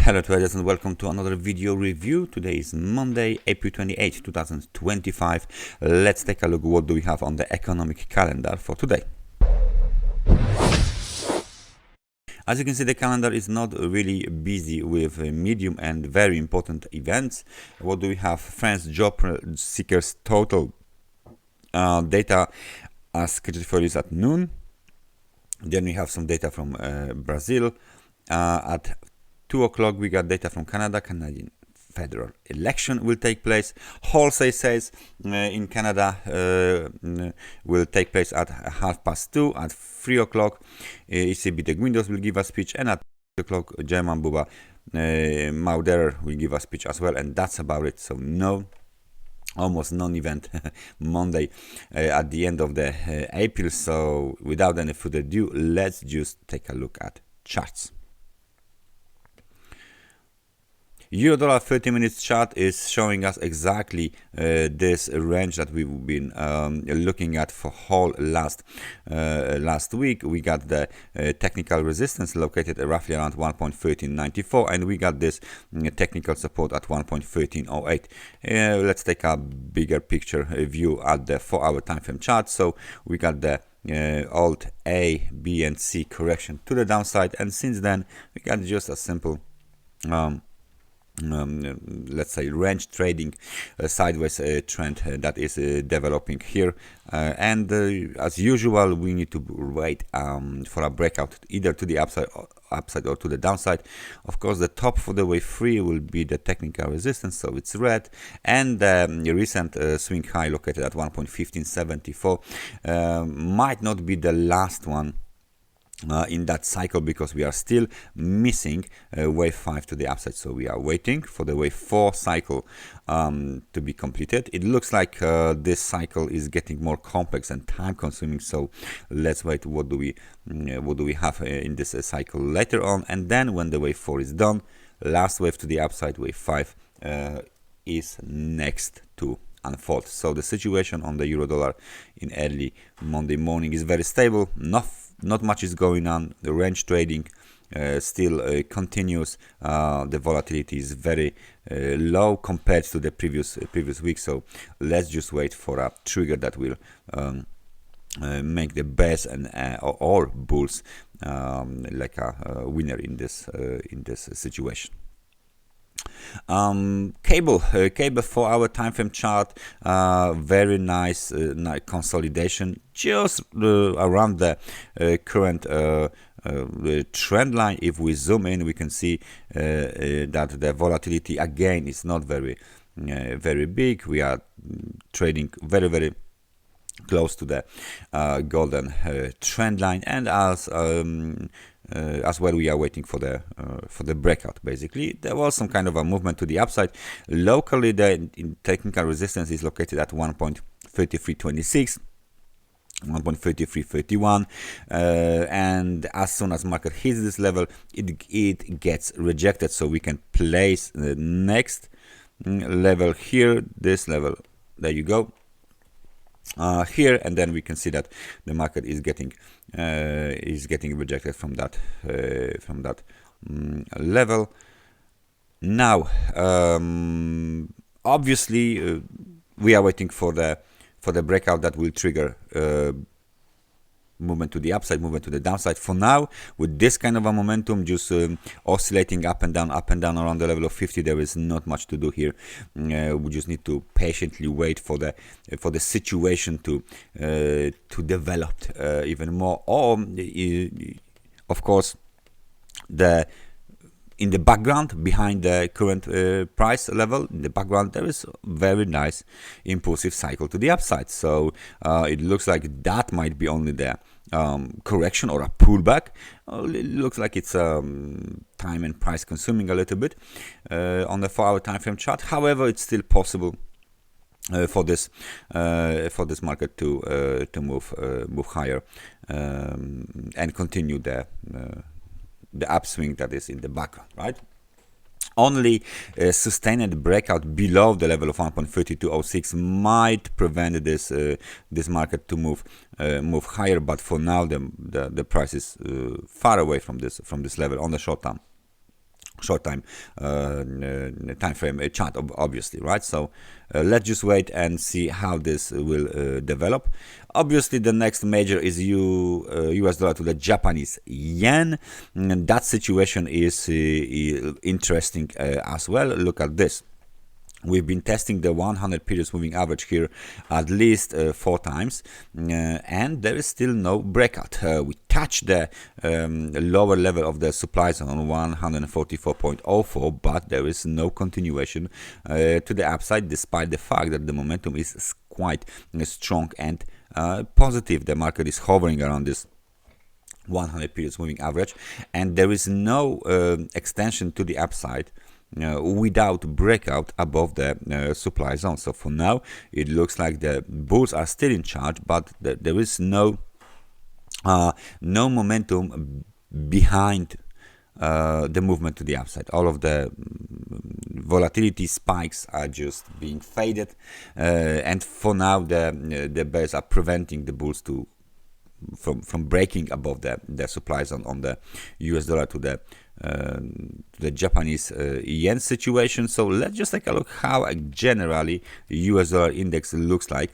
Hello traders and welcome to another video review. Today is Monday, April 28, 2025. Let's take a look what do we have on the economic calendar for today. As you can see, the calendar is not really busy with medium and very important events. What do we have? France job seekers total data as scheduled for release at noon. Then we have some data from Brazil at 2 o'clock. We got data from Canada. Canadian federal election will take place. Wholesale sales in Canada will take place at 2:30. At 3 o'clock, ECB the Guindos will give a speech, and at 3 o'clock, German Buba Mauderer will give a speech as well, and that's about it. So almost non-event Monday at the end of the April. So without any further ado, let's just take a look at charts. Euro-dollar 30 minutes chart is showing us exactly this range that we've been looking at for whole last week. We got the technical resistance located roughly around 1.1394, and we got this technical support at 1.1308. Let's take a bigger picture view at the 4-hour time frame chart. So we got the Alt A, B, and C correction to the downside, and since then we got just a simple let's say range trading sideways trend that is developing here, and as usual we need to wait for a breakout either to the upside or to the downside. Of course, the top for the wave 3 will be the technical resistance, so it's red, and the recent swing high located at 1.1574 might not be the last one in that cycle, because we are still missing wave 5 to the upside. So we are waiting for the wave 4 cycle to be completed. It looks like this cycle is getting more complex and time consuming, so let's wait what do we have in this cycle later on, and then when the wave 4 is done, last wave to the upside, wave 5 is next to unfold. So the situation on the euro dollar in early Monday morning is very stable. Not much is going on. The range trading still continues. The volatility is very low compared to the previous week. So let's just wait for a trigger that will make the bears and or bulls like a winner in this situation. Cable 4-hour time frame chart, very nice consolidation just around the current trend line. If we zoom in, we can see that the volatility again is not very big. We are trading very close to the golden trend line, and as well we are waiting for the breakout. Basically, there was some kind of a movement to the upside. Locally, the technical resistance is located at 1.3326, 1.3331, and as soon as market hits this level, it gets rejected. So we can place the next level here, this level, there you go, here, and then we can see that the market is getting rejected from that level. Now, obviously, we are waiting for the breakout that will trigger movement to the upside, movement to the downside. For now, with this kind of a momentum, just oscillating up and down around the level of 50, there is not much to do here. We just need to patiently wait for the situation to develop even more. Or, of course, in the background, behind the current price level, in the background, there is very nice impulsive cycle to the upside. So it looks like that might be only the correction or a pullback. It looks like it's time and price consuming a little bit on the 4-hour time frame chart. However, it's still possible for this market to move higher and continue the upswing that is in the background, right? Only a sustained breakout below the level of 1.3206 might prevent this market to move higher, but for now the price is far away from this level on the short term. short time time frame chart, obviously, right? So let's just wait and see how this will develop. Obviously, the next major is US dollar to the Japanese yen, and that situation is interesting as well. Look at this. We've been testing the 100 periods moving average here at least 4 times, and there is still no breakout. We touched the lower level of the supply zone on 144.04, but there is no continuation to the upside, despite the fact that the momentum is quite strong and positive. The market is hovering around this 100 periods moving average, and there is no extension to the upside without breakout above the supply zone. So for now, it looks like the bulls are still in charge, but there is no momentum behind the movement to the upside. All of the volatility spikes are just being faded, and for now, the bears are preventing the bulls from breaking above the supply zone on the US dollar to the Japanese yen situation. So let's just take a look how generally US dollar index looks like.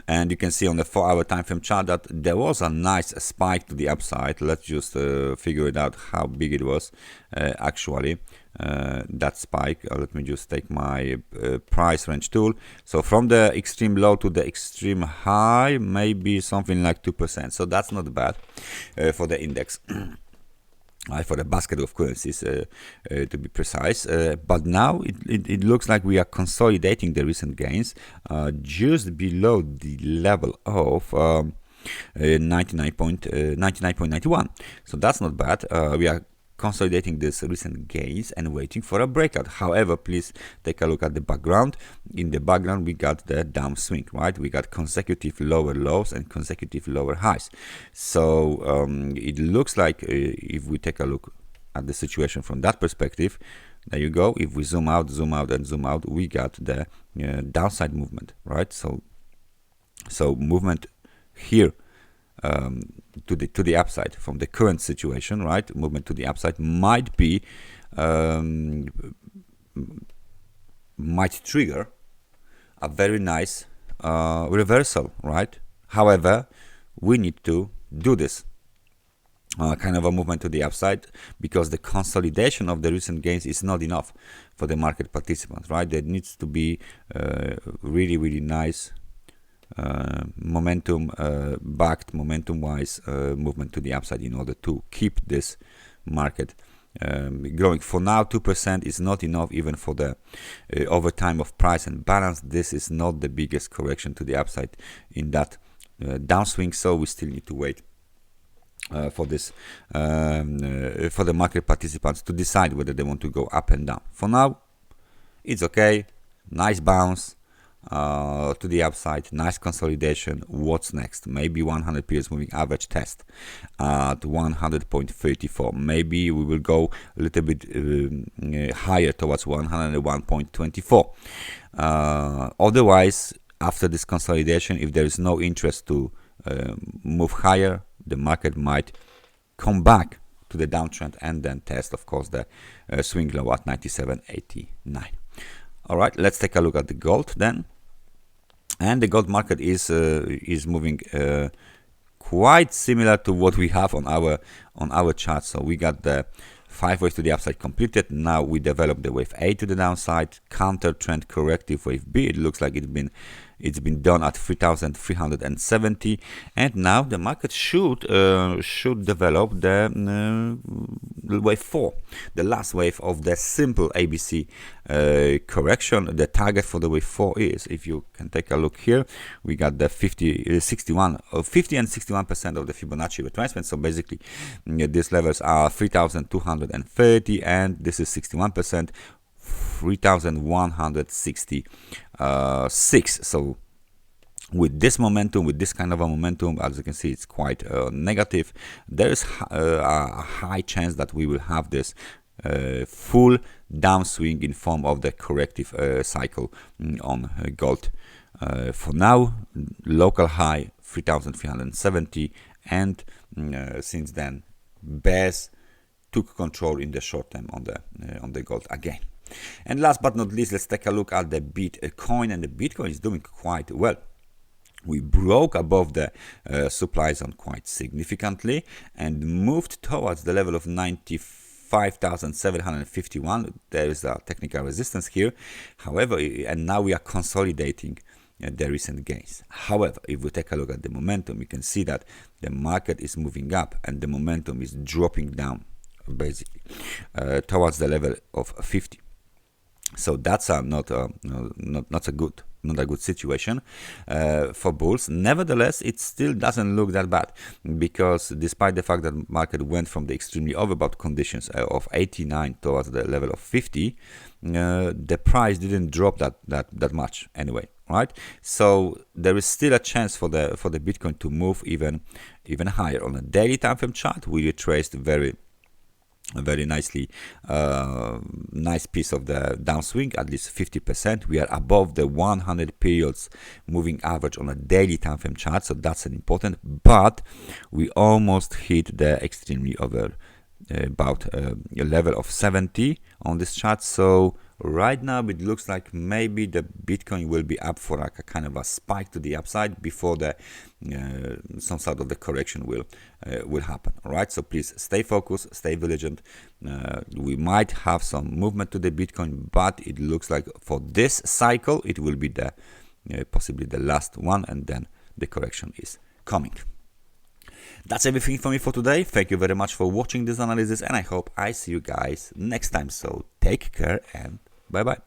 And you can see on the 4-hour time frame chart that there was a nice spike to the upside. Let's just figure it out how big it was actually. That spike, let me just take my price range tool. So from the extreme low to the extreme high, maybe something like 2%. So that's not bad for the index. For the basket of currencies, to be precise. But now it looks like we are consolidating the recent gains just below the level of 99.91. So that's not bad. We are consolidating this recent gains and waiting for a breakout. However, please take a look at the background. In the background, we got the downswing, right? We got consecutive lower lows and consecutive lower highs. So it looks like if we take a look at the situation from that perspective, there you go. If we zoom out, and zoom out, we got the downside movement, right? So movement here to the upside from the current situation, right? Movement to the upside might be might trigger a very nice reversal, right? However, we need to do this kind of a movement to the upside, because the consolidation of the recent gains is not enough for the market participants, right? There needs to be really nice momentum backed, momentum wise movement to the upside in order to keep this market growing. For now, 2% is not enough even for the overtime of price and balance. This is not the biggest correction to the upside in that downswing, so we still need to wait for this for the market participants to decide whether they want to go up and down. For now, it's okay. Nice bounce to the upside, nice consolidation. What's next? Maybe 100 periods moving average test at 100.34. Maybe we will go a little bit higher towards 101.24. Otherwise, after this consolidation, if there is no interest to move higher, the market might come back to the downtrend and then test, of course, the swing low at 97.89. All right, let's take a look at the gold then. And the gold market is moving quite similar to what we have on our chart. So we got the 5 waves to the upside completed. Now we develop the wave A to the downside, counter trend corrective wave B. It looks like it's been done at 3,370, and now the market should develop the wave 4, the last wave of the simple ABC correction. The target for the wave 4 is, if you can take a look here, we got the 50 and 61% of the Fibonacci retracement. So basically, these levels are 3,230, and this is 61%. 3,166. So with this momentum, with this kind of a momentum, as you can see, it's quite negative. There is a high chance that we will have this full downswing in form of the corrective cycle on gold. For now, local high 3,370, and since then, bears took control in the short term on the gold again. And last but not least, let's take a look at the Bitcoin, and the Bitcoin is doing quite well. We broke above the supply zone quite significantly and moved towards the level of 95,751. There is a technical resistance here. However, and now we are consolidating the recent gains. However, if we take a look at the momentum, you can see that the market is moving up and the momentum is dropping down, basically, towards the level of 50. So that's not a good situation for bulls. Nevertheless, it still doesn't look that bad, because despite the fact that the market went from the extremely overbought conditions of 89 towards the level of 50, the price didn't drop that much anyway, right? So there is still a chance for the Bitcoin to move even higher. On a daily time frame chart, we retraced very nicely, nice piece of the downswing, at least 50%. We are above the 100 periods moving average on a daily time frame chart, so that's an important. But we almost hit the extremely over about a level of 70 on this chart. So right now it looks like maybe the Bitcoin will be up for like a kind of a spike to the upside before the some sort of the correction will happen. All right, so please stay focused, stay vigilant. We might have some movement to the Bitcoin, but it looks like for this cycle it will be the possibly the last one, and then the correction is coming. That's everything for me for today. Thank you very much for watching this analysis, and I hope I see you guys next time. So take care and bye bye.